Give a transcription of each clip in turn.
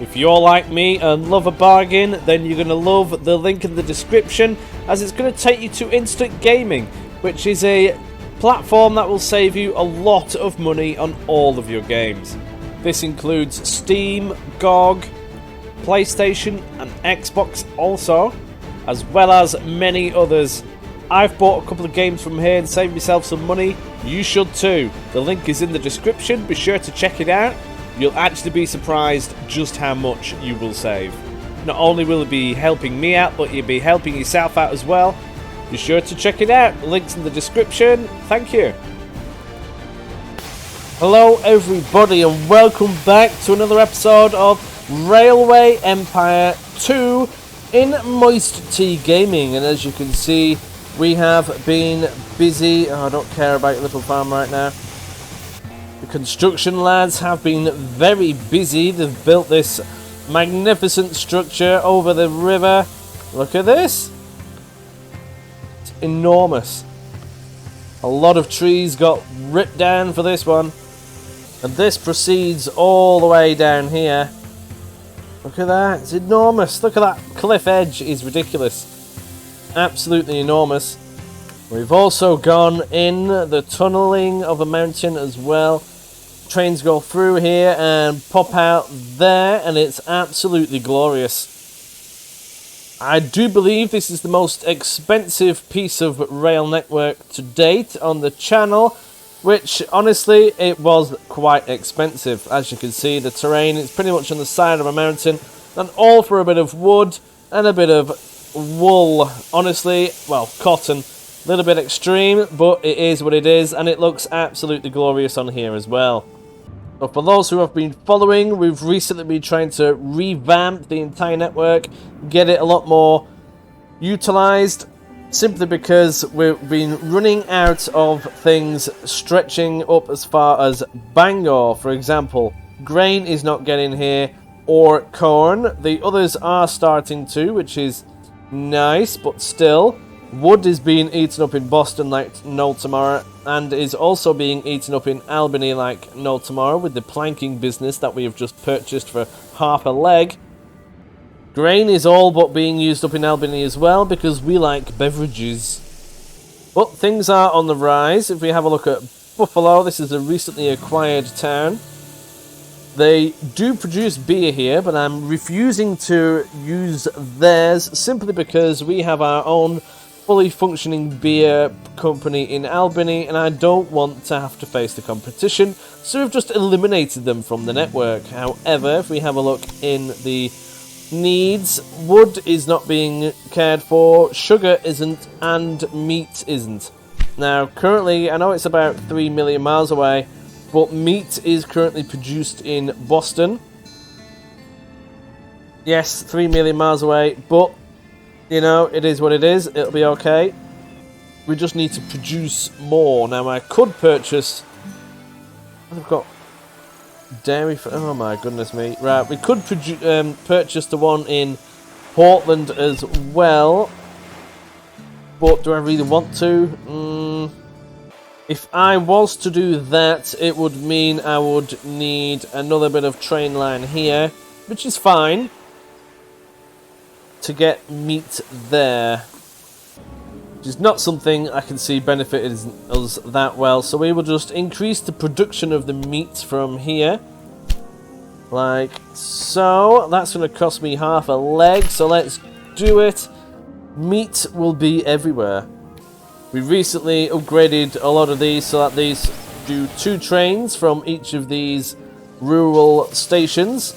If you're like me and love a bargain, then you're going to love the link in the description, as it's going to take you to Instant Gaming, which is a platform that will save you a lot of money on all of your games. This includes Steam, GOG, PlayStation and Xbox also, as well as many others. I've bought a couple of games from here and saved myself some money. You should too. The link is in the description, be sure to check it out. You'll actually be surprised just how much you will save. Not only will it be helping me out, but you'll be helping yourself out as well. Be sure to check it out. The link's in the description. Thank you. Hello everybody and welcome back to another episode of Railway Empire 2 in MoisTea Gaming. And as you can see, we have been busy. I don't care about your little farm right now. The construction lads have been very busy. They've built this magnificent structure over the river. Look at this. It's enormous. A lot of trees got ripped down for this one. And this proceeds all the way down here. Look at that. It's enormous. Look at that cliff edge. Is ridiculous. Absolutely enormous. We've also gone in the tunneling of a mountain as well. Trains go through here and pop out there, and it's absolutely glorious. I do believe this is the most expensive piece of rail network to date on the channel, which honestly it was quite expensive. As you can see, the terrain is pretty much on the side of a mountain, and all for a bit of wood and a bit of wool. Honestly, well, cotton. A little bit extreme, but it is what it is, and it looks absolutely glorious on here as well. So for those who have been following, we've recently been trying to revamp the entire network, get it a lot more utilized, simply because we've been running out of things stretching up as far as Bangor, for example. Grain is not getting here, or corn. The others are starting to, which is nice, but still. Wood is being eaten up in Boston like no tomorrow, and is also being eaten up in Albany like no tomorrow with the planking business that we have just purchased for half a leg. Grain is all but being used up in Albany as well, because we like beverages. But things are on the rise. If we have a look at Buffalo, this is a recently acquired town. They do produce beer here, but I'm refusing to use theirs simply because we have our own fully functioning beer company in Albany, and I don't want to have to face the competition, so we've just eliminated them from the network. However, if we have a look in the needs, wood is not being cared for, sugar isn't, and meat isn't. Now, currently, I know it's about 3 million miles away, but meat is currently produced in Boston. Yes, 3 million miles away, but you know, it is what it is. It'll be okay. We just need to produce more. Now, I could purchase... I've got dairy... Oh, my goodness me. Right, we could purchase the one in Portland as well. But do I really want to? If I was to do that, it would mean I would need another bit of train line here, which is fine, to get meat there, which is not something I can see benefited us that well. So we will just increase the production of the meat from here, like so. That's going to cost me half a leg, so let's do it. Meat will be everywhere. We recently upgraded a lot of these so that these do 2 trains from each of these rural stations,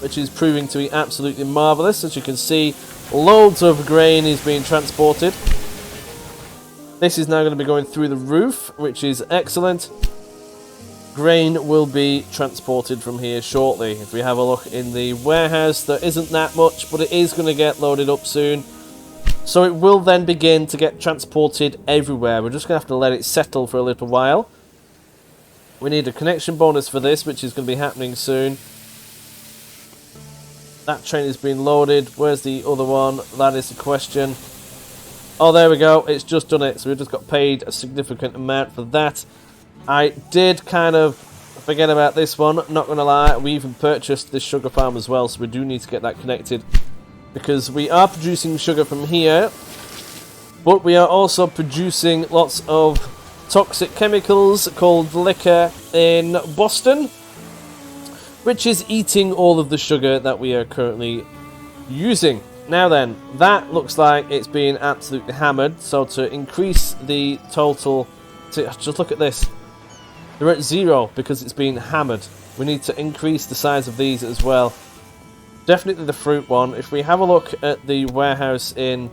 which is proving to be absolutely marvellous. As you can see, loads of grain is being transported. This is now going to be going through the roof, which is excellent. Grain will be transported from here shortly. If we have a look in the warehouse, there isn't that much, but it is going to get loaded up soon. So it will then begin to get transported everywhere. We're just going to have to let it settle for a little while. We need a connection bonus for this, which is going to be happening soon. That train is being loaded. Where's the other one? That is the question. Oh, there we go. It's just done it. So we just got paid a significant amount for that. I did kind of forget about this one. Not going to lie. We even purchased this sugar farm as well. So we do need to get that connected. Because we are producing sugar from here. But we are also producing lots of toxic chemicals called liquor in Boston, which is eating all of the sugar that we are currently using. Now then, that looks like it's being absolutely hammered. So to increase the total, just look at this. They're at 0 because it's being hammered. We need to increase the size of these as well. Definitely the fruit one. If we have a look at the warehouse in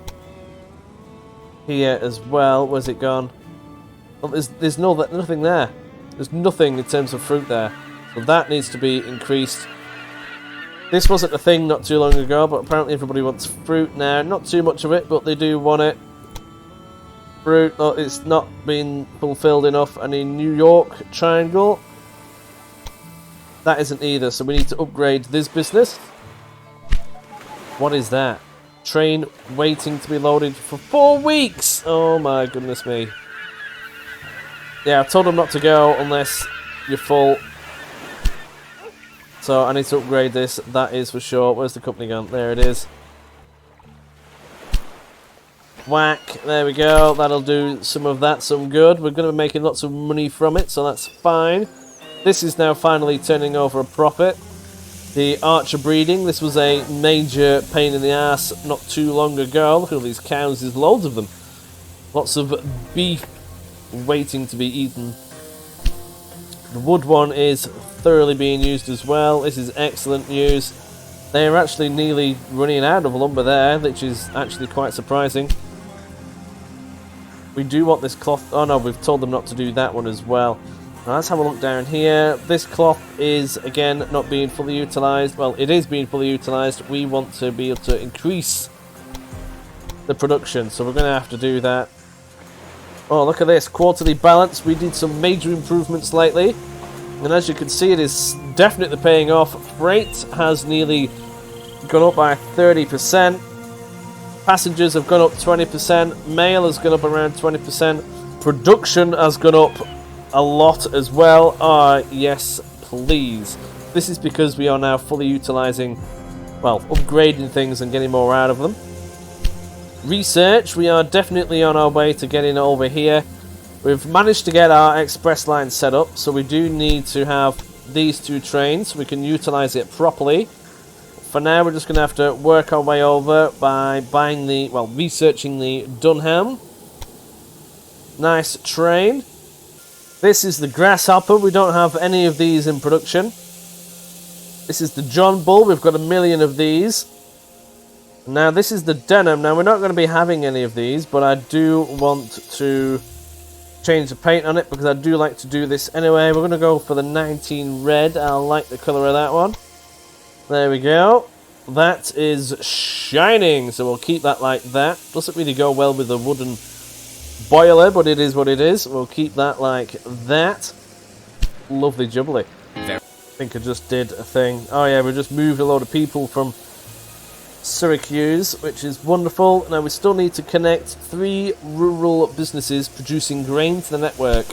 here as well, where's it gone? Well, there's nothing there. There's nothing in terms of fruit there. So that needs to be increased. This wasn't a thing not too long ago, but apparently everybody wants fruit now. Not too much of it, but they do want it. Fruit, oh, it's not been fulfilled enough. And in New York Triangle, that isn't either. So we need to upgrade this business. What is that? Train waiting to be loaded for 4 weeks! Oh my goodness me. Yeah, I told them not to go unless you're full. So I need to upgrade this, that is for sure. Where's the company gone? There it is. Whack, there we go. That'll do some of that, some good. We're going to be making lots of money from it, so that's fine. This is now finally turning over a profit. The archer breeding, this was a major pain in the ass not too long ago. Look at all these cows, there's loads of them. Lots of beef waiting to be eaten. The wood one is thoroughly being used as well. This is excellent news. They are actually nearly running out of lumber there, which is actually quite surprising. We do want this cloth. Oh no, we've told them not to do that one as well. Now let's have a look down here. This cloth is again not being fully utilised. Well, it is being fully utilised. We want to be able to increase the production, so we're going to have to do that. Oh, look at this, quarterly balance. We did some major improvements lately. And as you can see, it is definitely paying off. Freight has nearly gone up by 30%. Passengers have gone up 20%. Mail has gone up around 20%. Production has gone up a lot as well. Yes, please. This is because we are now fully utilising, well, upgrading things and getting more out of them. Research, we are definitely on our way to getting over here. We've managed to get our express line set up, so we do need to have these 2 trains so we can utilise it properly. For now, we're just going to have to work our way over by buying the, well, researching the Dunham. Nice train. This is the Grasshopper. We don't have any of these in production. This is the John Bull. We've got 1 million of these. Now, this is the Denim. Now, we're not going to be having any of these, but I do want to change the paint on it because I do like to do this anyway. We're going to go for the 19 red. I like the colour of that one. There we go. That is shining, so we'll keep that like that. Doesn't really go well with the wooden boiler, but it is what it is. We'll keep that like that. Lovely jubbly. I think I just did a thing. Oh yeah, we just moved a load of people from Syracuse, which is wonderful. Now we still need to connect 3 rural businesses producing grain to the network,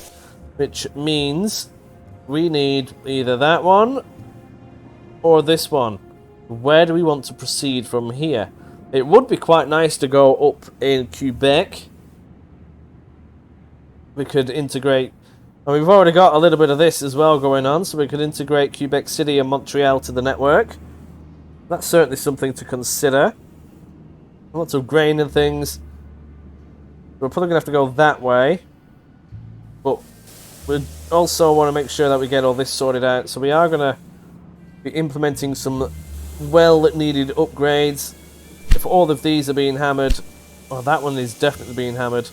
which means we need either that one or this one. Where do we want to proceed from here? It would be quite nice to go up in Quebec. We could integrate, and we've already got a little bit of this as well going on, so we could integrate Quebec City and Montreal to the network. That's certainly something to consider. Lots of grain and things. We're probably going to have to go that way. But we also want to make sure that we get all this sorted out. So we are going to be implementing some well-needed upgrades. If all of these are being hammered... Oh, that one is definitely being hammered.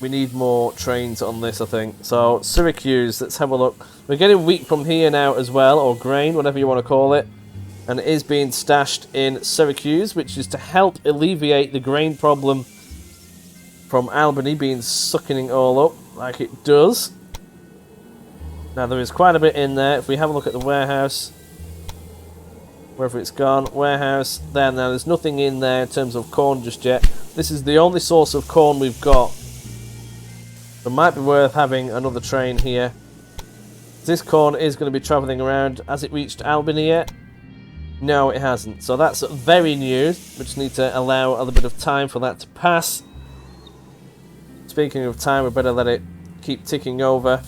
We need more trains on this, I think. So, Syracuse, let's have a look. We're getting wheat from here now as well, or grain, whatever you want to call it. and it is being stashed in Syracuse, which is to help alleviate the grain problem from Albany being sucking it all up like it does. Now there is quite a bit in there. If we have a look at the warehouse, wherever it's gone, warehouse, there. Now there's nothing in there in terms of corn just yet. This is the only source of corn we've got. It might be worth having another train here. This corn is going to be travelling around. Has it reached Albany yet? No, it hasn't. So that's very new. We just need to allow a little bit of time for that to pass. Speaking of time, we better let it keep ticking over.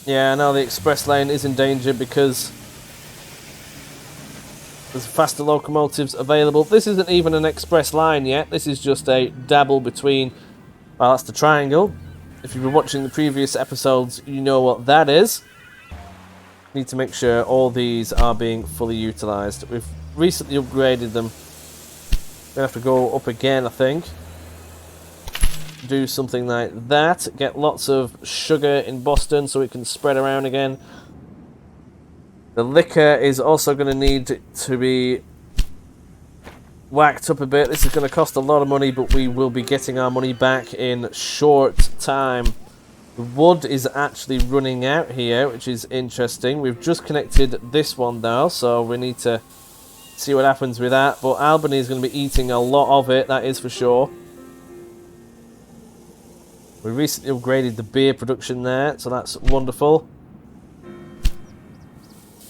Yeah, I know the express lane is in danger because there's faster locomotives available. This isn't even an express line yet. This is just a dabble between... Well, that's the triangle. If you've been watching the previous episodes, you know what that is. Need to make sure all these are being fully utilised. We've recently upgraded them. We'll have to go up again, I think. Do something like that. Get lots of sugar in Boston so it can spread around again. The liquor is also going to need to be whacked up a bit. This is going to cost a lot of money, but we will be getting our money back in short time. The wood is actually running out here, which is interesting. We've just connected this one though, so we need to see what happens with that. But Albany is going to be eating a lot of it, that is for sure. We recently upgraded the beer production there, so that's wonderful.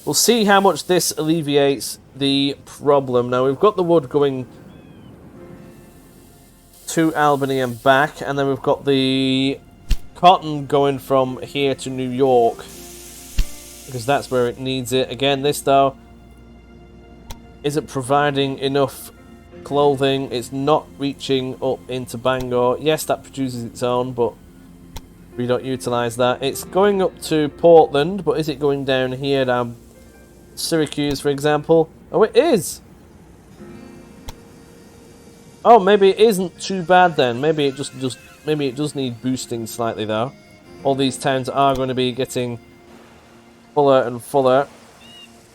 We'll see how much this alleviates the problem. Now, we've got the wood going to Albany and back, and then we've got the cotton going from here to New York, because that's where it needs it. Again, this, though, isn't providing enough clothing. It's not reaching up into Bangor. Yes, that produces its own, but we don't utilise that. It's going up to Portland, but is it going down here now? Syracuse, for example. Oh, it is. Oh, maybe it isn't too bad then. Maybe it maybe it does need boosting slightly though. All these towns are going to be getting fuller and fuller.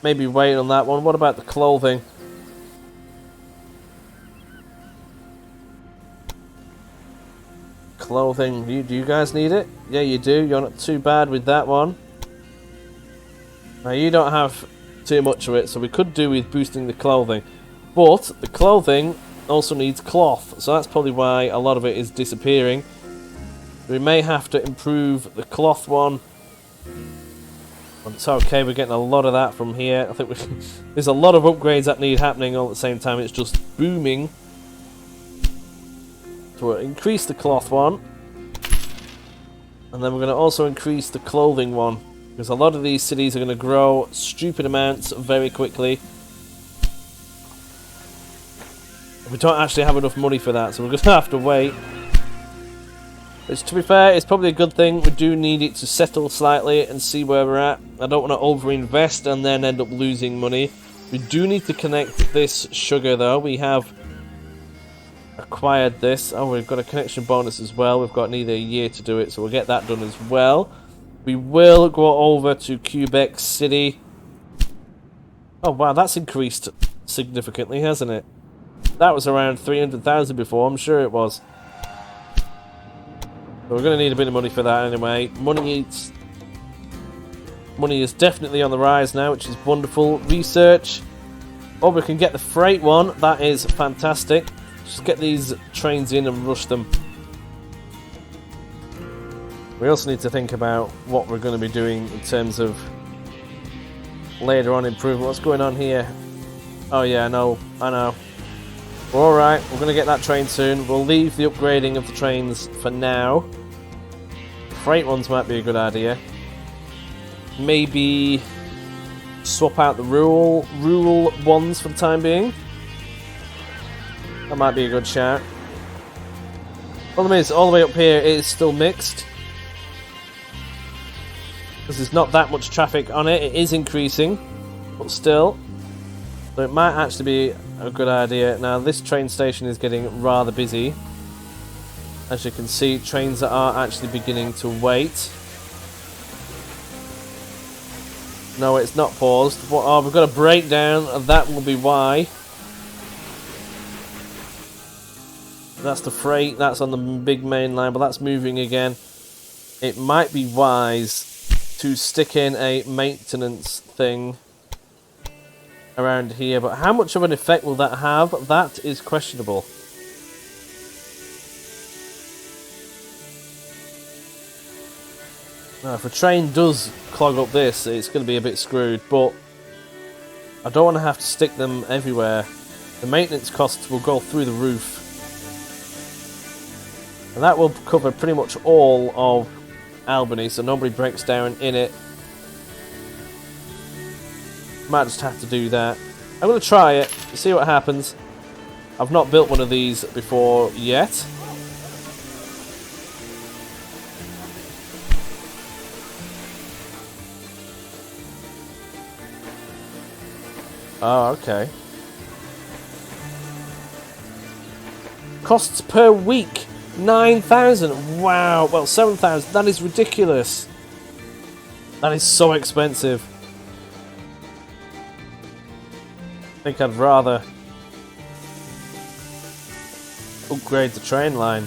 Maybe wait on that one. What about the clothing? Clothing. Do you guys need it? Yeah, you do. You're not too bad with that one. Now you don't have too much of it, so we could do with boosting the clothing, but the clothing also needs cloth, so that's probably why a lot of it is disappearing. We may have to improve the cloth one. It's okay, we're getting a lot of that from here. I think there's a lot of upgrades that need happening all at the same time. It's just booming. So we'll increase the cloth one, and then we're going to also increase the clothing one, because a lot of these cities are going to grow stupid amounts very quickly. We don't actually have enough money for that, so we're going to have to wait. Which, to be fair, is probably a good thing. We do need it to settle slightly and see where we're at. I don't want to over-invest and then end up losing money. We do need to connect this sugar, though. We have acquired this. Oh, we've got a connection bonus as well. We've got nearly a year to do it, so we'll get that done as well. We will go over to Quebec City. Oh, wow, that's increased significantly, hasn't it? That was around 300,000 before, I'm sure it was. So we're going to need a bit of money for that anyway. Money is definitely on the rise now, which is wonderful. Research. Oh, we can get the freight one. That is fantastic. Just get these trains in and rush them. We also need to think about what we're going to be doing in terms of later on improvement. What's going on here? Oh yeah, I know. Alright, we're going to get that train soon. We'll leave the upgrading of the trains for now. Freight ones might be a good idea. Maybe swap out the rural ones for the time being. That might be a good shout. Problem is, all the way up here it is still mixed, because there's not that much traffic on it. It is increasing, but still. So it might actually be a good idea. Now this train station is getting rather busy. As you can see, trains that are actually beginning to wait. No, it's not paused. Oh, we've got a breakdown. That will be why. That's the freight. That's on the big main line, but that's moving again. It might be wise to stick in a maintenance thing around here, but how much of an effect will that have? That is questionable. Now, if a train does clog up this, it's going to be a bit screwed, but I don't want to have to stick them everywhere. The maintenance costs will go through the roof. And that will cover pretty much all of Albany, so nobody breaks down in it. Might just have to do that. I'm going to try it, see what happens. I've not built one of these before yet. Oh, okay. Costs per week, 9,000. Wow. Well, 7,000. That is ridiculous. That is so expensive. I think I'd rather upgrade the train line.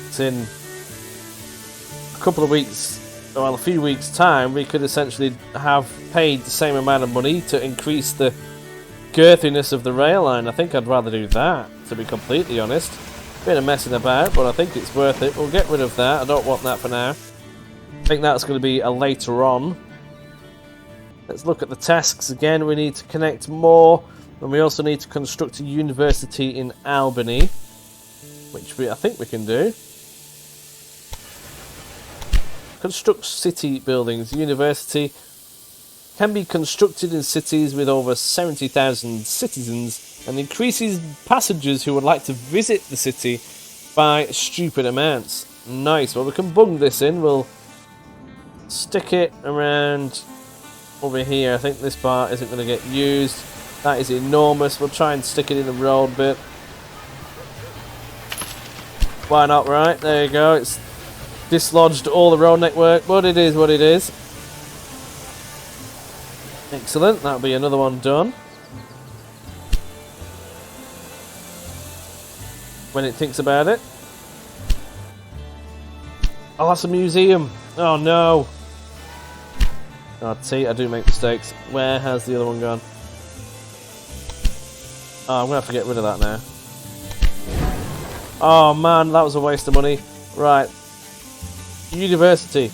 It's in a couple of weeks, well, a few weeks' time, we could essentially have paid the same amount of money to increase the girthiness of the rail line. I think I'd rather do that, to be completely honest. Bit of messing about, but I think it's worth it. We'll get rid of that. I don't want that for now. I think that's going to be a later on. Let's look at the tasks again. We need to connect more, and we also need to construct a university in Albany, which I think we can do. Construct city buildings. University can be constructed in cities with over 70,000 citizens and increases passengers who would like to visit the city by stupid amounts. Nice. Well, we can bung this in. We'll stick it around over here. I think this part isn't going to get used. That is enormous. We'll try and stick it in the road bit. Why not, right? There you go. It's dislodged all the road network, but it is what it is. Excellent. That'll be another one done. When it thinks about it. Oh, that's a museum. Oh, no. Oh, see, I do make mistakes. Where has the other one gone? Oh, I'm going to have to get rid of that now. Oh, man, that was a waste of money. Right. University.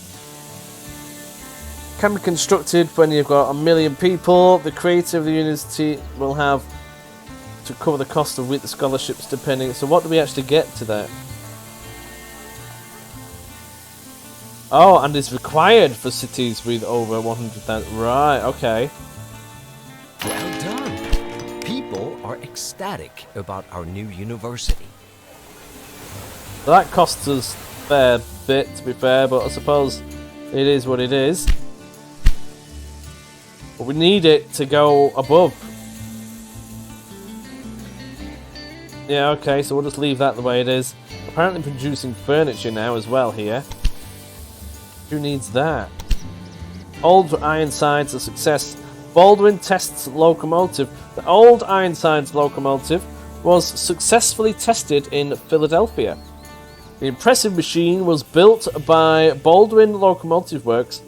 Can be constructed when you've got 1 million people. The creator of the university will have to cover the cost of with the scholarships depending. So what do we actually get to that? Oh, and is required for cities with over 100,000. Right, okay. Well done. People are ecstatic about our new university. So that costs us a fair bit, to be fair, but I suppose it is what it is. But we need it to go above. Yeah, okay, so we'll just leave that the way it is. Apparently producing furniture now as well here. Who needs that? Old Ironsides a success. Baldwin tests locomotive. The old Ironsides locomotive was successfully tested in Philadelphia. The impressive machine was built by Baldwin Locomotive Works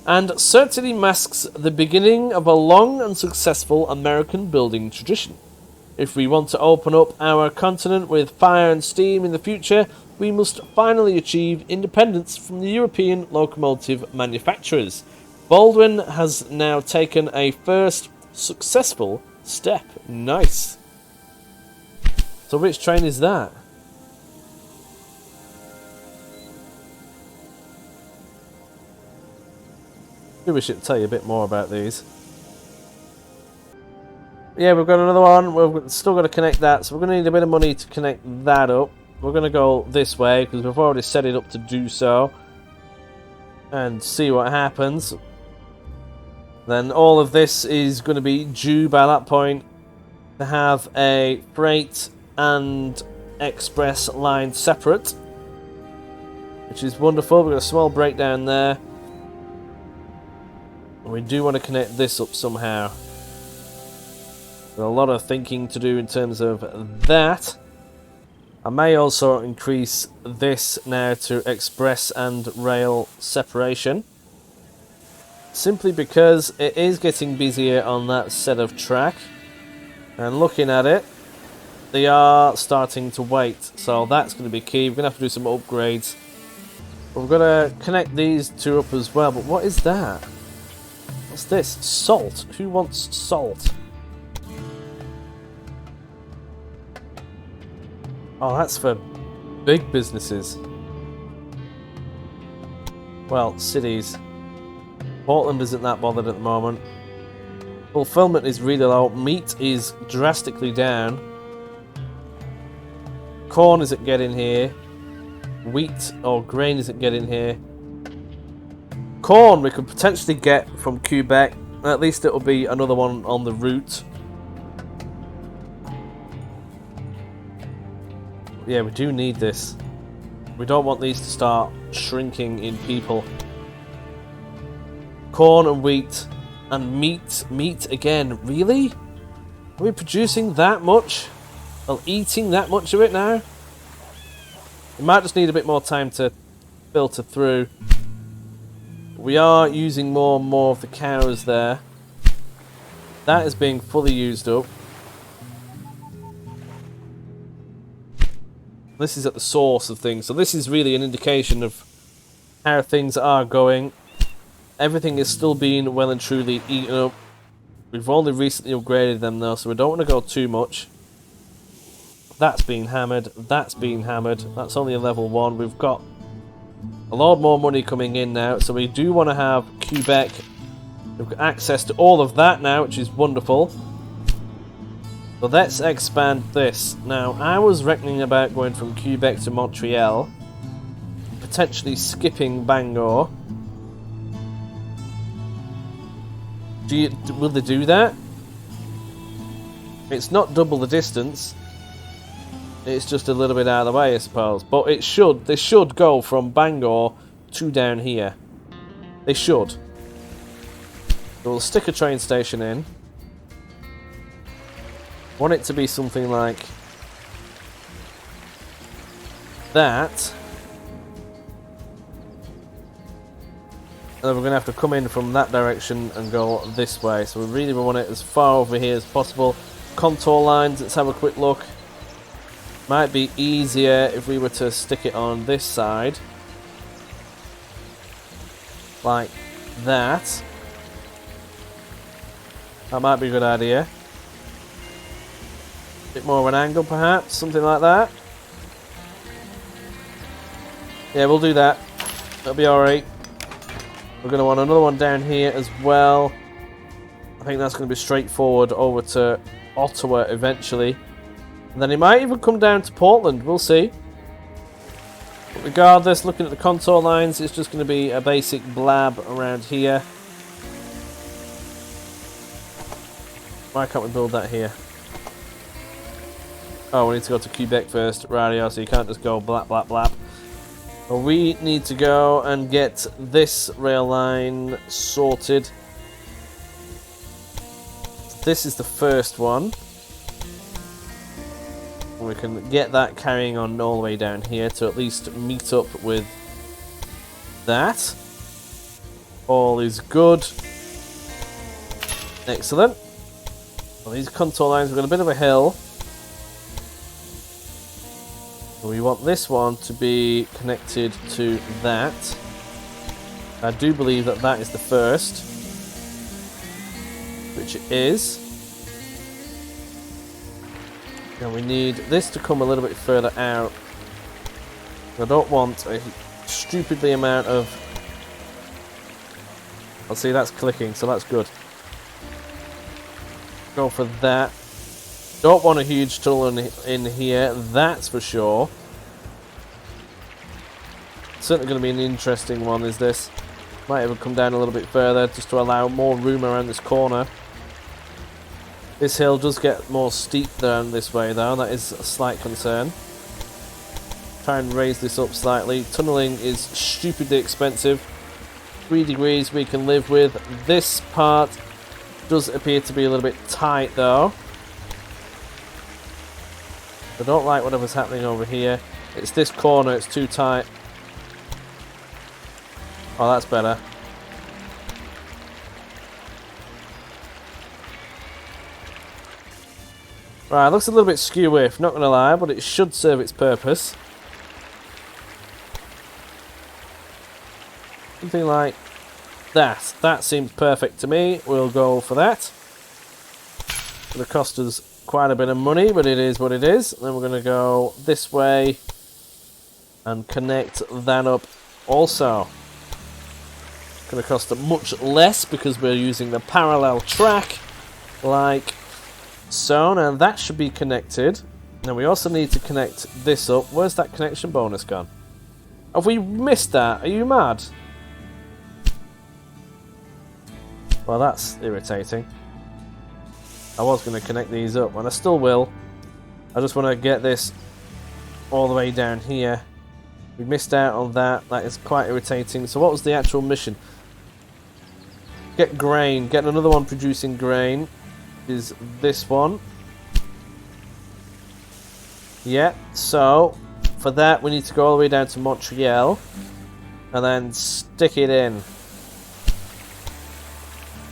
and certainly masks the beginning of a long and successful American building tradition. If we want to open up our continent with fire and steam in the future, we must finally achieve independence from the European locomotive manufacturers. Baldwin has now taken a first successful step. Nice. So which train is that? Maybe we should tell you a bit more about these. Yeah, we've got another one. We've still got to connect that, so we're going to need a bit of money to connect that up. We're going to go this way because we've already set it up to do so. And see what happens. Then all of this is going to be due by that point to have a freight and express line separate. Which is wonderful. We've got a small breakdown there. We do want to connect this up somehow. There's a lot of thinking to do in terms of that. I may also increase this now to express and rail separation. Simply because it is getting busier on that set of track. And looking at it, they are starting to wait. So that's going to be key. We're going to have to do some upgrades. But we've got to connect these two up as well. But what is that? What's this? Salt. Who wants salt? Oh, that's for big businesses. Well, cities. Portland isn't that bothered at the moment. Fulfillment is really low. Meat is drastically down. Corn isn't getting here. Wheat or grain isn't getting here. Corn we could potentially get from Quebec. At least it'll be another one on the route. Yeah, we do need this. We don't want these to start shrinking in people. Corn and wheat and meat. Meat again. Really? Are we producing that much? Well, eating that much of it now? We might just need a bit more time to filter through. We are using more and more of the cows there. That is being fully used up. This is at the source of things, so this is really an indication of how things are going. Everything is still being well and truly eaten up. We've only recently upgraded them though, so we don't want to go too much. That's being hammered, that's being hammered. That's only a level 1. We've got a lot more money coming in now, so we do want to have Quebec. We've got access to all of that now, which is wonderful. So let's expand this. Now, I was reckoning about going from Quebec to Montreal, potentially skipping Bangor. Will they do that? It's not double the distance. It's just a little bit out of the way, I suppose. But it should. They should go from Bangor to down here. They should. So we'll stick a train station in. Want it to be something like that. And then we're going to have to come in from that direction and go this way. So we really want it as far over here as possible. Contour lines, let's have a quick look. Might be easier if we were to stick it on this side. Like that. That might be a good idea. Bit more of an angle perhaps, something like that. Yeah, we'll do that. That'll be alright. We're going to want another one down here as well. I think that's going to be straightforward over to Ottawa eventually. And then it might even come down to Portland, we'll see. But regardless, looking at the contour lines, it's just going to be a basic blab around here. Why can't we build that here? Oh, we need to go to Quebec first. Radio, so you can't just go blap, blap, blap. Well, we need to go and get this rail line sorted. This is the first one. We can get that carrying on all the way down here to at least meet up with that. All is good. Excellent. Well, these contour lines, we've got a bit of a hill. We want this one to be connected to that. I do believe that that is the first, which it is. And we need this to come a little bit further out. I don't want a stupidly amount of... I'll see that's clicking, so that's good. Go for that. Don't want a huge tunnel in here, that's for sure. Certainly going to be an interesting one, is this. Might even come down a little bit further just to allow more room around this corner. This hill does get more steep down this way though, that is a slight concern. Try and raise this up slightly. Tunneling is stupidly expensive. 3 degrees we can live with. This part does appear to be a little bit tight though. I don't like whatever's happening over here. It's this corner, it's too tight. Oh, that's better. Right, looks a little bit skew-whiff, not going to lie, but it should serve its purpose. Something like that. That seems perfect to me. We'll go for that. It's going to cost us quite a bit of money, but it is what it is. Then we're going to go this way and connect that up also. It's going to cost much less because we're using the parallel track, like so. Now that should be connected. Now we also need to connect this up. Where's that connection bonus gone? Have we missed that? Are you mad? Well, that's irritating. I was going to connect these up, and I still will. I just want to get this all the way down here. We missed out on that. That is quite irritating. So what was the actual mission? Get grain. Get another one producing grain. Is this one. Yeah, so for that we need to go all the way down to Montreal and then stick it in.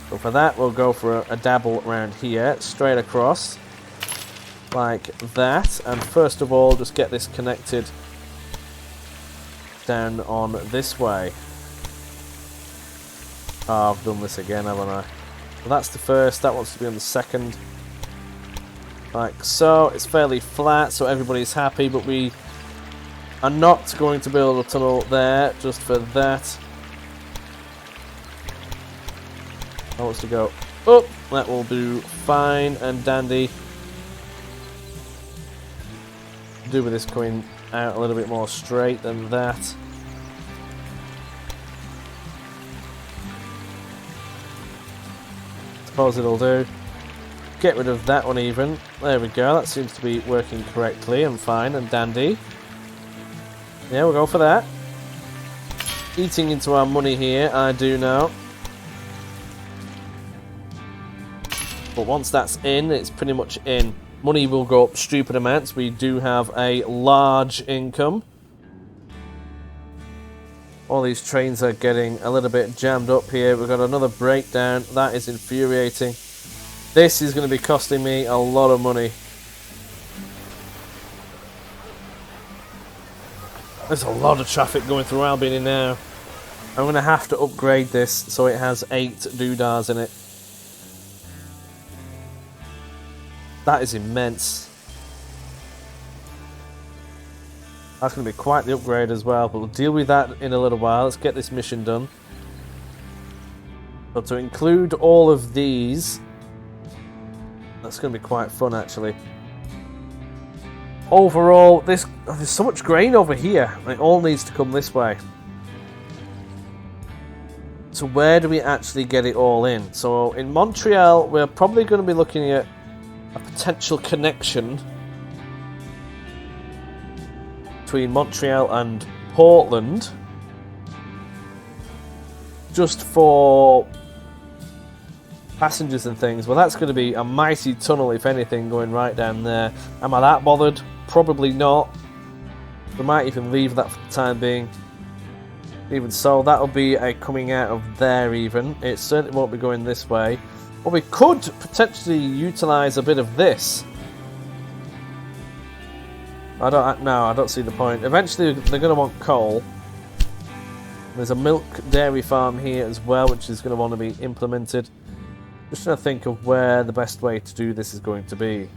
So for that we'll go for a dabble around here, straight across like that, and first of all just get this connected down on this way. Oh, I've done this again, haven't I? Well, that's the first, that wants to be on the second. Like so, it's fairly flat, so everybody's happy, but we are not going to build a tunnel there, just for that. That wants to go up, that will do fine and dandy. Do with this coming out a little bit more straight than that. Suppose it'll do. Get rid of that one even. There we go, that seems to be working correctly and fine and dandy. Yeah, we'll go for that. Eating into our money here, I do know. But once that's in, it's pretty much in. Money will go up stupid amounts. We do have a large income. All these trains are getting a little bit jammed up here. We've got another breakdown. That is infuriating. This is going to be costing me a lot of money. There's a lot of traffic going through Albany now. I'm going to have to upgrade this so it has 8 doodahs in it. That is immense. That's going to be quite the upgrade as well, but we'll deal with that in a little while. Let's get this mission done. So to include all of these, that's going to be quite fun actually. Overall, there's so much grain over here. It all needs to come this way. So where do we actually get it all in? So in Montreal, we're probably going to be looking at a potential connection between Montreal and Portland, just for passengers and things. Well, that's going to be a mighty tunnel, if anything, going right down there. Am I that bothered? Probably not. We might even leave that for the time being. Even so, that'll be a coming out of there even. It certainly won't be going this way. But we could potentially utilise a bit of this. I don't see the point. Eventually they're going to want coal. There's a milk dairy farm here as well, which is going to want to be implemented. Just trying to think of where the best way to do this is going to be.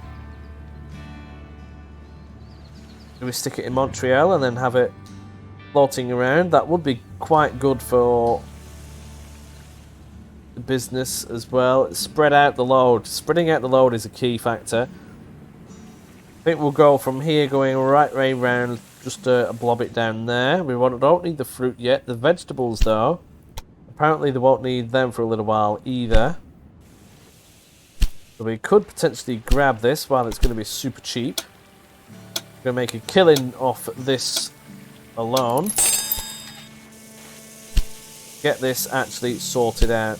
Do we stick it in Montreal and then have it floating around? That would be quite good for the business as well. Spread out the load. Spreading out the load is a key factor. I think we'll go from here going right way round, just blob it down there. Don't need the fruit yet. The vegetables though, apparently they won't need them for a little while either. So we could potentially grab this while it's going to be super cheap. We're going to make a killing off this alone. get this actually sorted out.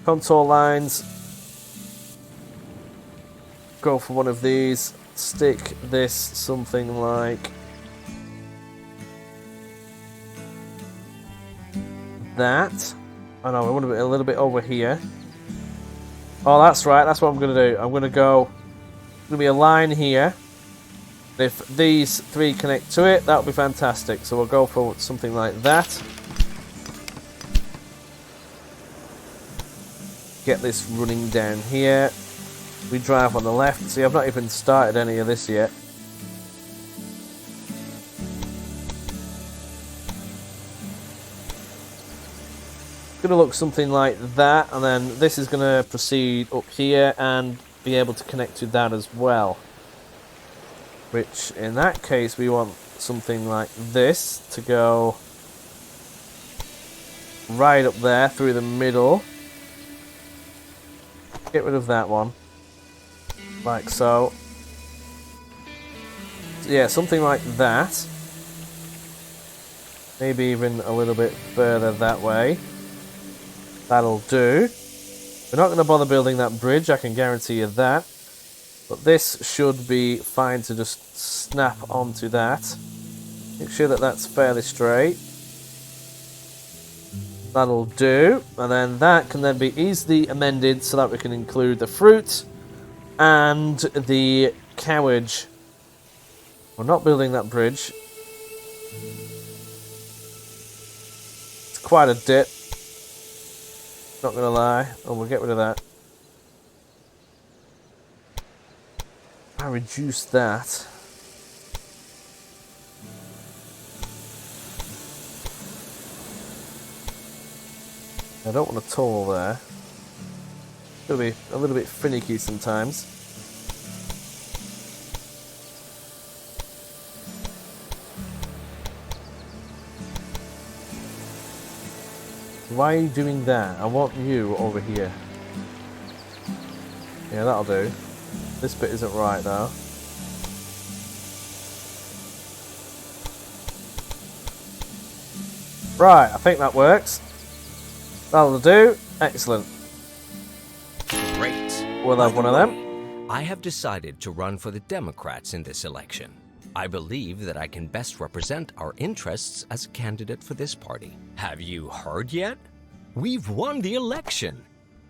Contour lines. Go for one of these. Stick this something like that. Oh no, I want to be a little bit over here. Oh, that's right. That's what I'm going to do. I'm going to go. Going to be a line here. If these three connect to it, that would be fantastic. So we'll go for something like that. Get this running down here. We drive on the left. See, I've not even started any of this yet. It's going to look something like that, and then this is going to proceed up here and be able to connect to that as well. Which, in that case, we want something like this to go right up there through the middle. Get rid of that one. Like so. Yeah, something like that. Maybe even a little bit further that way. That'll do. We're not going to bother building that bridge, I can guarantee you that. But this should be fine to just snap onto that. Make sure that that's fairly straight. That'll do. And then that can then be easily amended so that we can include the fruit and the carriage. We're not building that bridge. It's quite a dip. Not gonna lie. Oh, we'll get rid of that. I reduce that. I don't want a tunnel there. It'll be a little bit finicky sometimes. Why are you doing that? I want you over here. Yeah, that'll do. This bit isn't right though. Right, I think that works. That'll do. Excellent. Great. We'll have one of them. I have decided to run for the Democrats in this election. I believe that I can best represent our interests as a candidate for this party. Have you heard yet? We've won the election.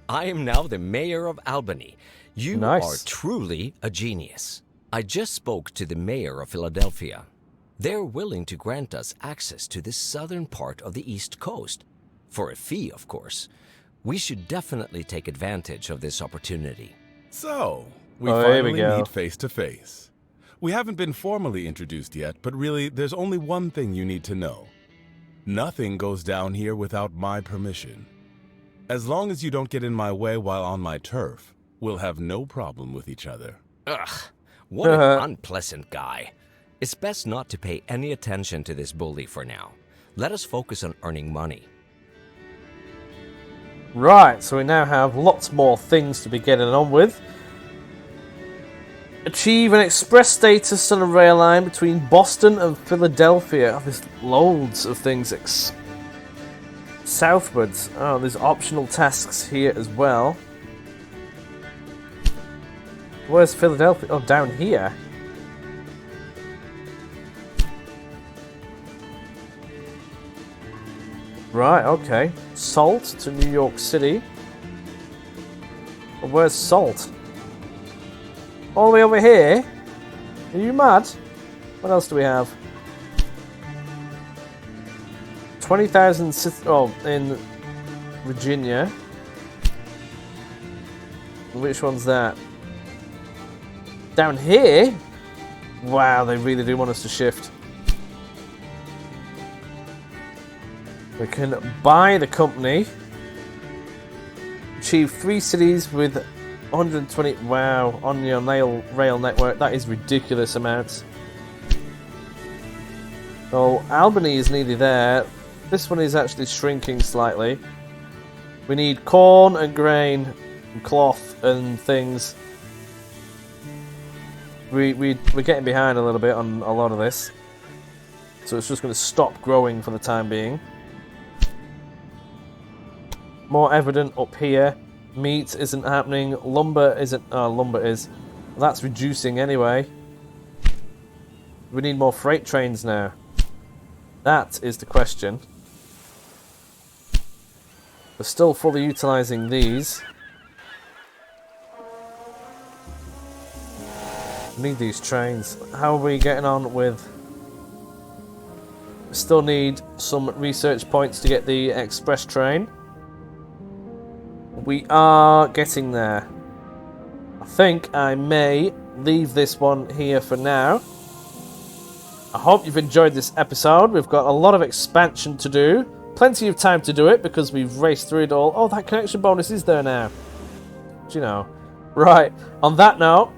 I am now the mayor of Albany. You are truly a genius. I just spoke to the mayor of Philadelphia. They're willing to grant us access to the southern part of the East Coast. For a fee, of course. We should definitely take advantage of this opportunity. So, we finally meet face to face. We haven't been formally introduced yet, but really, there's only one thing you need to know. Nothing goes down here without my permission. As long as you don't get in my way while on my turf, we'll have no problem with each other. Ugh, what an unpleasant guy. It's best not to pay any attention to this bully for now. Let us focus on earning money. Right, so we now have lots more things to be getting on with. Achieve an express status on a rail line between Boston and Philadelphia. Oh, there's loads of things southwards. Oh, there's optional tasks here as well. Where's Philadelphia? Oh, down here. Right, okay. Salt to New York City. Well, where's Salt? All the way over here? Are you mad? What else do we have? 20,000 in Virginia. Which one's that? Down here? Wow, they really do want us to shift. We can buy the company. Achieve 3 cities with 120. Wow, on your rail network. That is ridiculous amounts. So Albany is nearly there. This one is actually shrinking slightly. We need corn and grain and cloth and things. We're getting behind a little bit on a lot of this. So it's just going to stop growing for the time being. More evident up here. Meat isn't happening. Lumber isn't. Oh, lumber is. Well, that's reducing anyway. We need more freight trains now. That is the question. We're still fully utilising these. We need these trains. How are we getting on with... We still need some research points to get the express train. We are getting there. I think I may leave this one here for now. I hope you've enjoyed this episode. We've got a lot of expansion to do. Plenty of time to do it because we've raced through it all. Oh, that connection bonus is there now. Do you know? Right, on that note,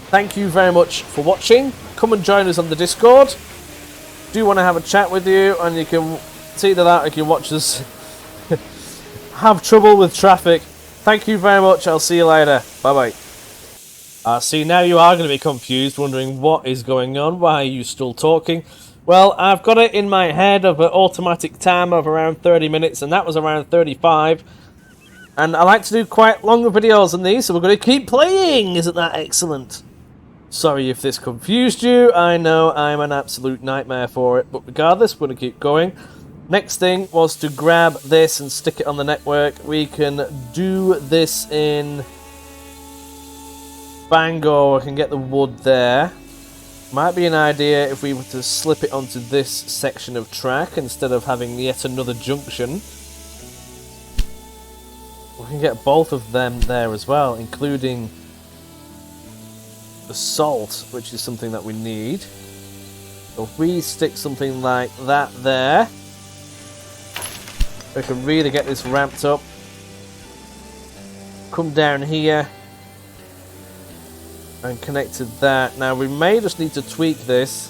thank you very much for watching. Come and join us on the Discord. Do want to have a chat with you, and you can see that you can watch us have trouble with traffic. Thank you very much. I'll see you later. Bye-bye. See, now you are going to be confused, wondering what is going on. Why are you still talking? Well, I've got it in my head of an automatic time of around 30 minutes, and that was around 35. And I like to do quite longer videos than these, so we're going to keep playing. Isn't that excellent? Sorry if this confused you. I know I'm an absolute nightmare for it, but regardless, we're going to keep going. Next thing was to grab this and stick it on the network. We can do this in Bangor. I can get the wood there. Might be an idea if we were to slip it onto this section of track instead of having yet another junction. We can get both of them there as well, including the salt, which is something that we need. So if we stick something like that there, we can really get this ramped up. Come down here and connect to that. Now we may just need to tweak this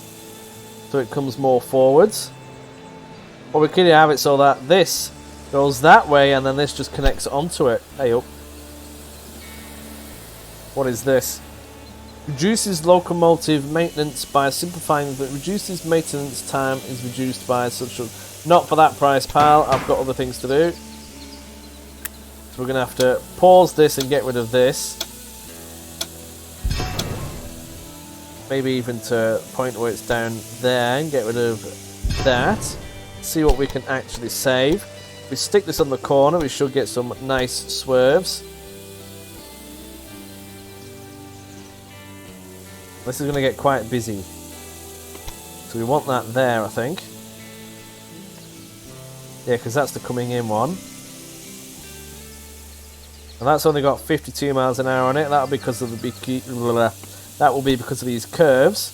so it comes more forwards. Or we could have it so that this goes that way and then this just connects onto it. Hey up. What is this? Reduces locomotive maintenance by simplifying, but reduces maintenance time is reduced by such a... Not for that price, pal. I've got other things to do. So we're going to have to pause this and get rid of this. Maybe even to point where it's down there and get rid of that. See what we can actually save. If we stick this on the corner, we should get some nice swerves. This is going to get quite busy. So we want that there, I think. Yeah, because that's the coming in one. And that's only got 52 miles an hour on it. That'll be because of the big... That will be because of these curves.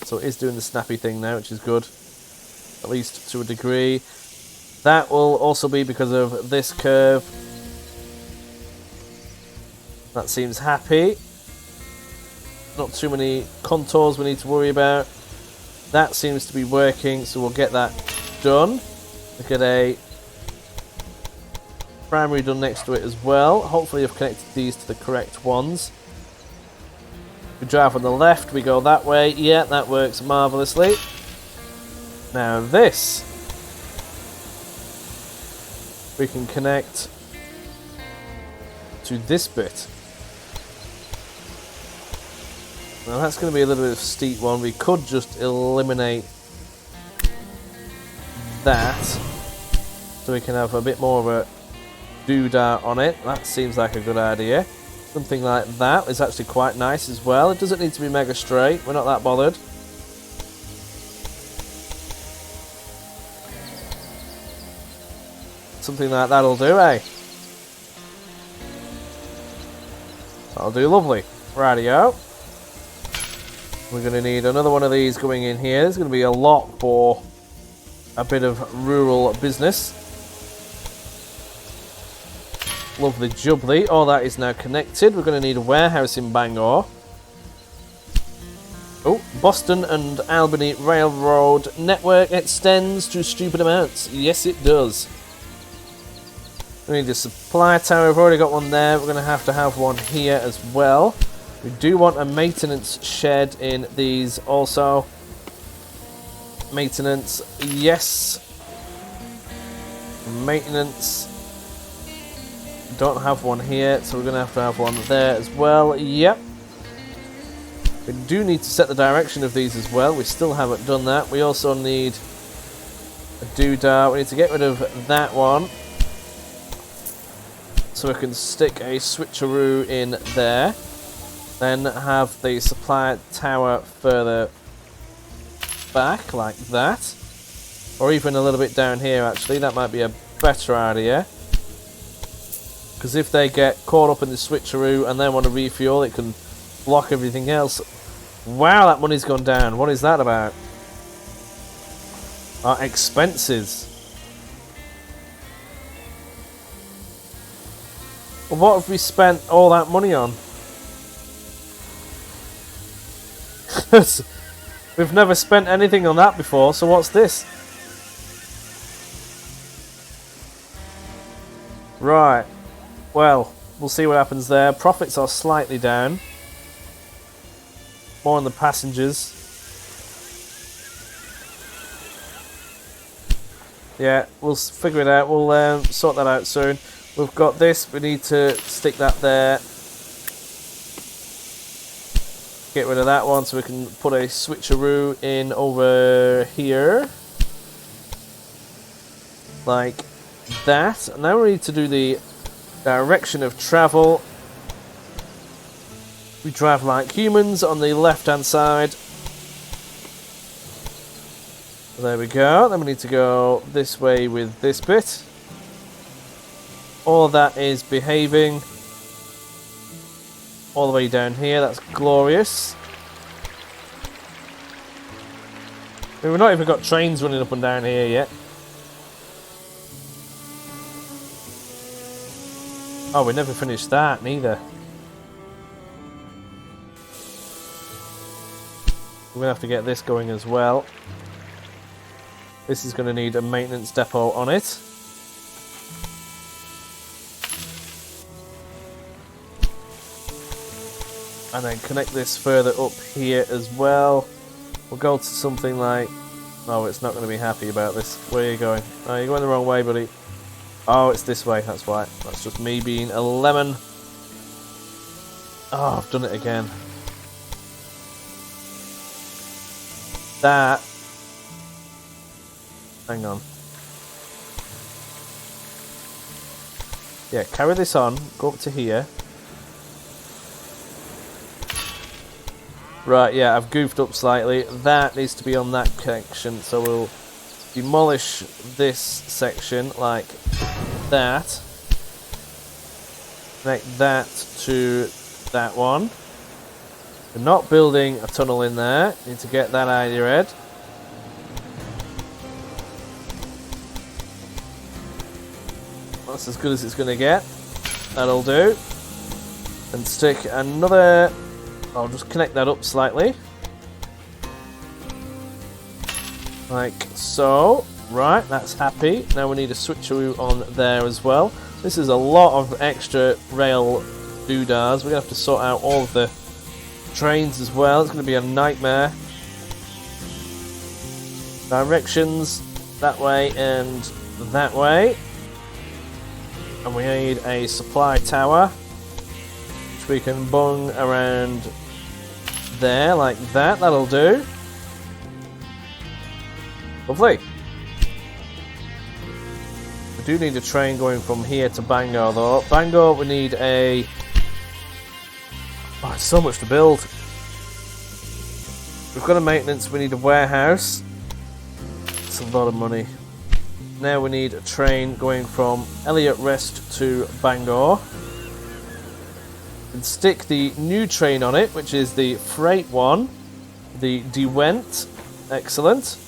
So it is doing the snappy thing now, which is good. At least to a degree. That will also be because of this curve. That seems happy. Not too many contours we need to worry about. That seems to be working, so we'll get that done. We'll get a primary done next to it as well. Hopefully I've connected these to the correct ones. We drive on the left, we go that way. Yeah, that works marvellously. Now this, we can connect to this bit. Now that's going to be a little bit of a steep one. We could just eliminate that so we can have a bit more of a doodah on it. That seems like a good idea. Something like that is actually quite nice as well. It doesn't need to be mega straight. We're not that bothered. Something like that'll do, eh? That'll do lovely. Rightio. We're going to need another one of these going in here. There's going to be a lot for a bit of rural business. Lovely jubbly. All that is now connected. We're going to need a warehouse in Bangor. Oh, Boston and Albany Railroad network extends to stupid amounts. Yes, it does. We need a supply tower. We've already got one there. We're going to have one here as well. We do want a maintenance shed in these also. Maintenance, yes. Maintenance. Don't have one here, so we're going to have one there as well. Yep. We do need to set the direction of these as well. We still haven't done that. We also need a doodah. We need to get rid of that one, so we can stick a switcheroo in there. Then have the supply tower further back, like that. Or even a little bit down here, actually. That might be a better idea. Because if they get caught up in the switcheroo and then want to refuel, it can block everything else. Wow, that money's gone down. What is that about? Our expenses. Well, what have we spent all that money on? We've never spent anything on that before, so what's this? Right. Well, we'll see what happens there. Profits are slightly down. More on the passengers. Yeah, we'll figure it out. We'll sort that out soon. We've got this. We need to stick that there. Get rid of that one so we can put a switcheroo in over here. Like that. And now we need to do the direction of travel. We drive like humans on the left hand side. There we go. Then we need to go this way with this bit. All that is behaving. All the way down here. That's glorious. We've not even got trains running up and down here yet. Oh, we never finished that, neither. We're going to have to get this going as well. This is going to need a maintenance depot on it. And then connect this further up here as well. We'll go to something like... Oh, it's not going to be happy about this. Where are you going? Oh, you're going the wrong way, buddy. Oh, it's this way, that's why. That's just me being a lemon. Oh, I've done it again. That... Hang on. Yeah, carry this on. Go up to here. Right, yeah, I've goofed up slightly. That needs to be on that connection, so we'll demolish this section like that. Connect that to that one. We're not building a tunnel in there. Need to get that out of your head. That's as good as it's going to get. That'll do. And stick another... I'll just connect that up slightly. Like so. Right, that's happy. Now we need a switcheroo on there as well. This is a lot of extra rail doodahs. We're going to have to sort out all of the trains as well. It's going to be a nightmare. Directions that way and that way. And we need a supply tower, which we can bung around there like that. That'll do. Lovely. We do need a train going from here to Bangor though. Bangor, we need a... Oh, it's so much to build. We've got a maintenance, we need a warehouse. It's a lot of money. Now we need a train going from Elliot Rest to Bangor. And stick the new train on it, which is the freight one. The Derwent. Excellent.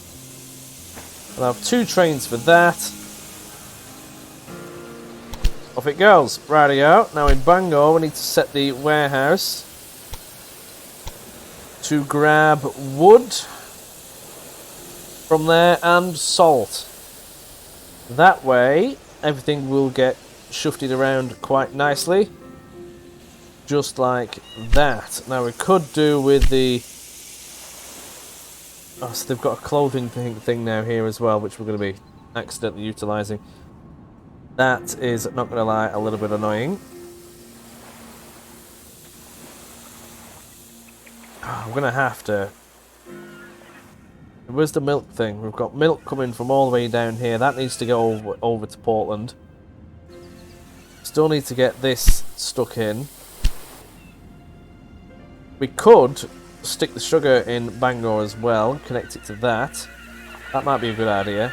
I'll have 2 trains for that. Off it goes. Rightio. Now in Bangor we need to set the warehouse to grab wood from there and salt. That way everything will get shifted around quite nicely. Just like that. Now we could do with the Oh, so they've got a clothing thing now here as well, which we're going to be accidentally utilising. That is, not going to lie, a little bit annoying. Oh, I'm going to have to... Where's the milk thing? We've got milk coming from all the way down here. That needs to go over to Portland. Still need to get this stuck in. We could stick the sugar in Bangor as well, connect it to that. That might be a good idea.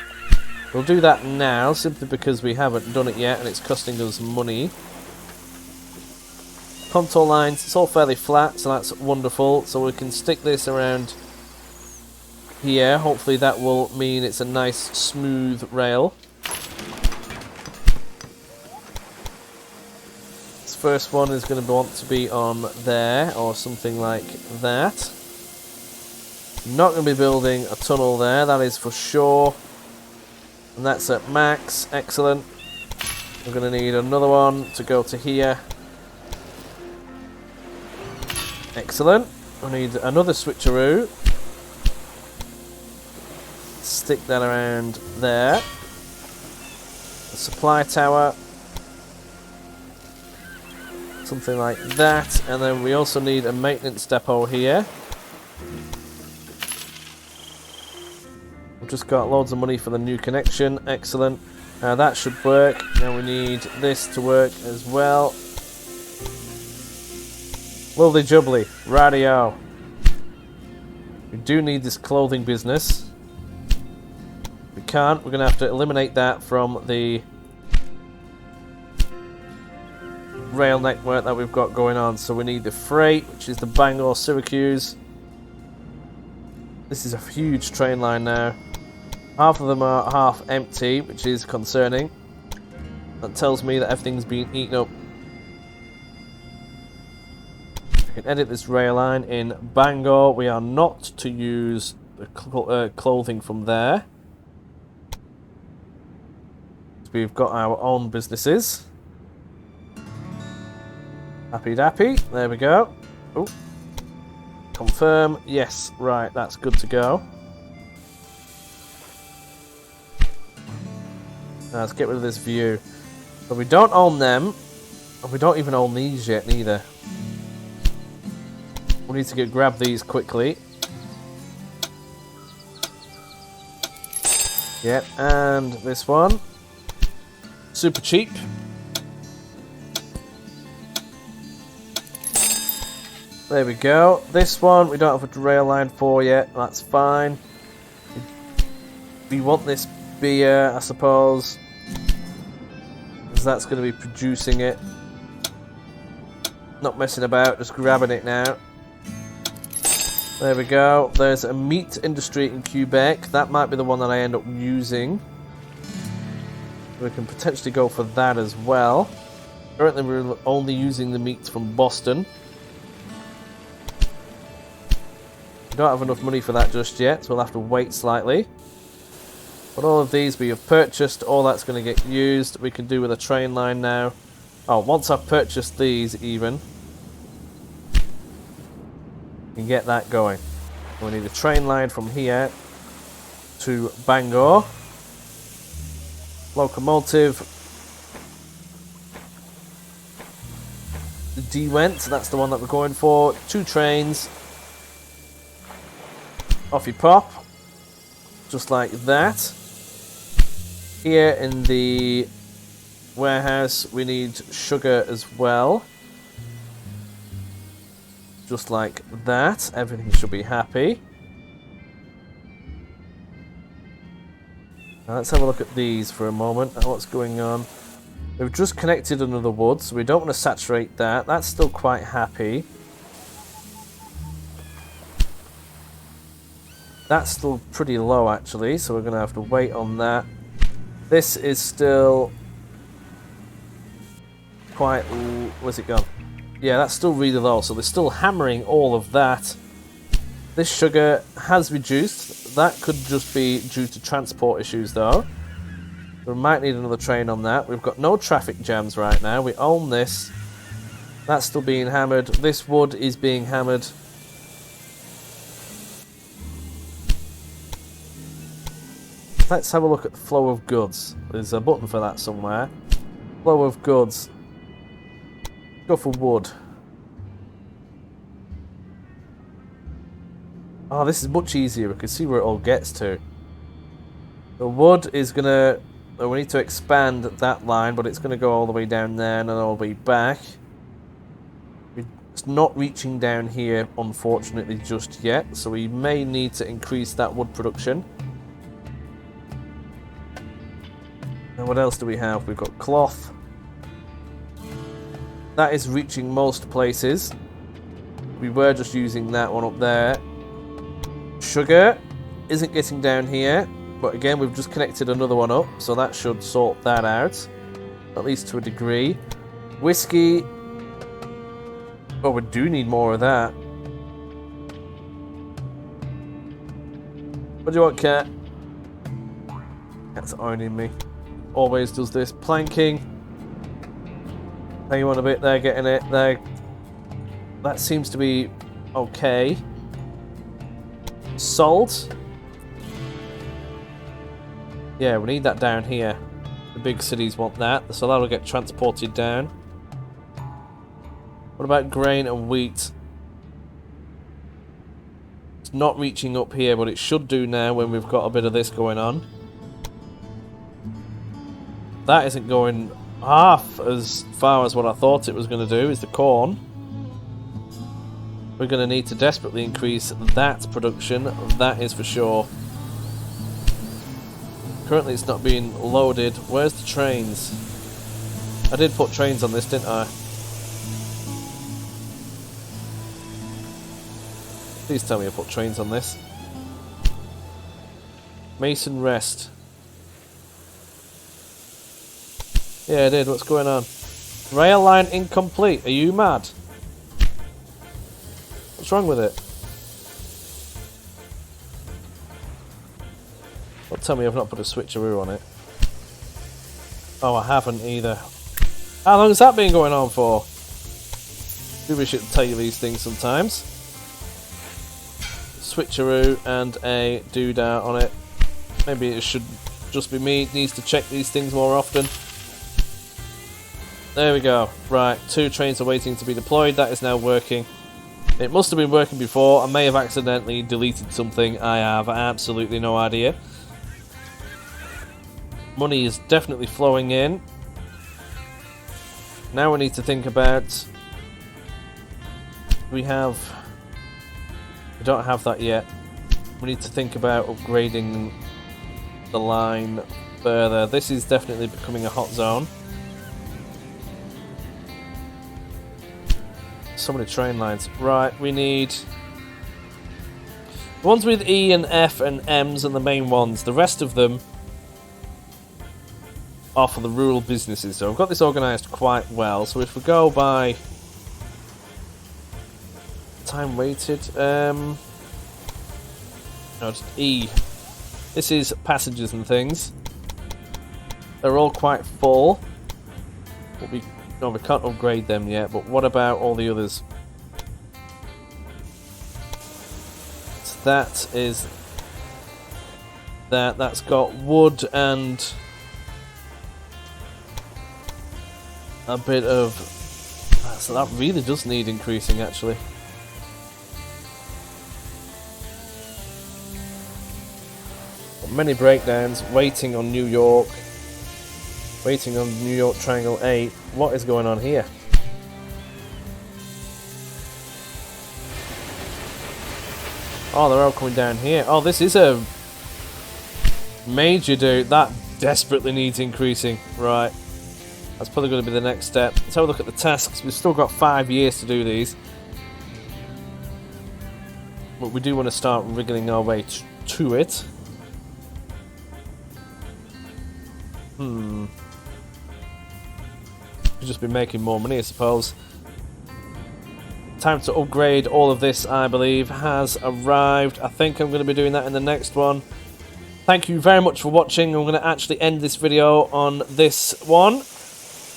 We'll do that now, simply because we haven't done it yet and it's costing us money. Contour lines, it's all fairly flat, so that's wonderful. So we can stick this around here. Hopefully that will mean it's a nice smooth rail. This first one is going to want to be on there or something like that. Not going to be building a tunnel there, that is for sure. And that's at max. Excellent. We're going to need another one to go to here. Excellent. We need another switcheroo. Stick that around there. A supply tower. Something like that. And then we also need a maintenance depot here. We've just got loads of money for the new connection. Excellent. Now that should work. Now we need this to work as well. Lovely jubbly. Radio. We do need this clothing business. We can't. We're going to have to eliminate that from the rail network that we've got going on. So we need the freight, which is the Bangor Syracuse. This is a huge train line now. Half of them are half empty, which is concerning. That tells me that everything's been eaten up. I can edit this rail line in Bangor. We are not to use the clothing from there. We've got our own businesses. Happy dappy. There we go. Oh. Confirm. Yes. Right. That's good to go. Now let's get rid of this view. But we don't own them. And we don't even own these yet neither. We need to grab these quickly. Yep. And this one. Super cheap. There we go. This one we don't have a rail line for yet. That's fine. We want this beer, I suppose, because that's going to be producing it. Not messing about, just grabbing it now. There we go. There's a meat industry in Quebec. That might be the one that I end up using. We can potentially go for that as well. Currently we're only using the meat from Boston. We don't have enough money for that just yet, so we'll have to wait slightly. But all of these we have purchased, all that's going to get used. We can do with a train line now. Oh, once I've purchased these even, we can get that going. We need a train line from here to Bangor. Locomotive. The D-Went, that's the one that we're going for. 2 trains. Off you pop. Just like that. Here in the warehouse we need sugar as well. Just like that. Everything should be happy. Now let's have a look at these for a moment. What's going on? We've just connected another wood, so we don't want to saturate that. That's still quite happy. That's still pretty low actually, so we're going to have to wait on that. This is still quite... Where's it gone? Yeah, that's still really low, so they're still hammering all of that. This sugar has reduced. That could just be due to transport issues though. We might need another train on that. We've got no traffic jams right now. We own this. That's still being hammered. This wood is being hammered. Let's have a look at the flow of goods. There's a button for that somewhere. Flow of goods. Go for wood. Oh, this is much easier. We can see where it all gets to. The wood is gonna... Oh, we need to expand that line, but it's gonna go all the way down there and then all the way back. It's not reaching down here, unfortunately, just yet. So we may need to increase that wood production. And what else do we have? We've got cloth. That is reaching most places. We were just using that one up there. Sugar isn't getting down here. But again, we've just connected another one up. So that should sort that out. At least to a degree. Whiskey. Oh, we do need more of that. What do you want, cat? Cat's ironing me. Always does this. Planking. Hang on a bit there, getting it there. That seems to be okay. Salt. Yeah, we need that down here. The big cities want that, so that'll get transported down. What about grain and wheat? It's not reaching up here, but it should do now when we've got a bit of this going on. That isn't going half as far as what I thought it was going to do, is the corn. We're going to need to desperately increase that production, that is for sure. Currently it's not being loaded. Where's the trains? I did put trains on this, didn't I? Please tell me I put trains on this. Mason Rest. Yeah, I did. What's going on? Rail line incomplete. Are you mad? What's wrong with it? Don't tell me I've not put a switcheroo on it. Oh, I haven't either. How long has that been going on for? Maybe we should tell you these things sometimes. Switcheroo and a doodah on it. Maybe it should just be me. It needs to check these things more often. There we go. Right, 2 trains are waiting to be deployed. That is now working. It must have been working before. I may have accidentally deleted something. I have absolutely no idea. Money is definitely flowing in. Now we need to think about... We don't have that yet. We need to think about upgrading the line further. This is definitely becoming a hot zone. So many train lines. Right, we need... The ones with E and F and M's and the main ones. The rest of them are for the rural businesses. So I've got this organised quite well. So if we go by... Time weighted. No, just E. This is passengers and things. They're all quite full. But we can't upgrade them yet. But what about all the others? So that is that. That's got wood and a bit of. So that really does need increasing, actually. Many breakdowns, waiting on New York. Waiting on New York Triangle 8. What is going on here? Oh, they're all coming down here. Oh, this is a major dude. That desperately needs increasing. Right. That's probably going to be the next step. Let's have a look at the tasks. We've still got 5 years to do these. But we do want to start wriggling our way to it. Could just be making more money, I suppose. Time to upgrade all of this, I believe, has arrived. I think I'm going to be doing that in the next one. Thank you very much for watching. I'm going to actually end this video on this one.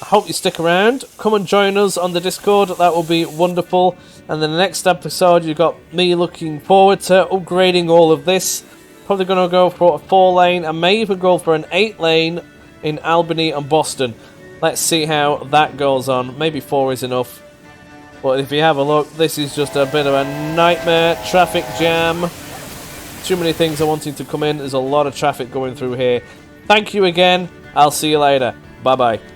I hope you stick around. Come and join us on the Discord. That will be wonderful. And then the next episode, you've got me looking forward to upgrading all of this. Probably going to go for a 4-lane. I may even go for an 8-lane in Albany and Boston. Let's see how that goes on. Maybe 4 is enough. But if you have a look, this is just a bit of a nightmare. Traffic jam. Too many things are wanting to come in. There's a lot of traffic going through here. Thank you again. I'll see you later. Bye-bye.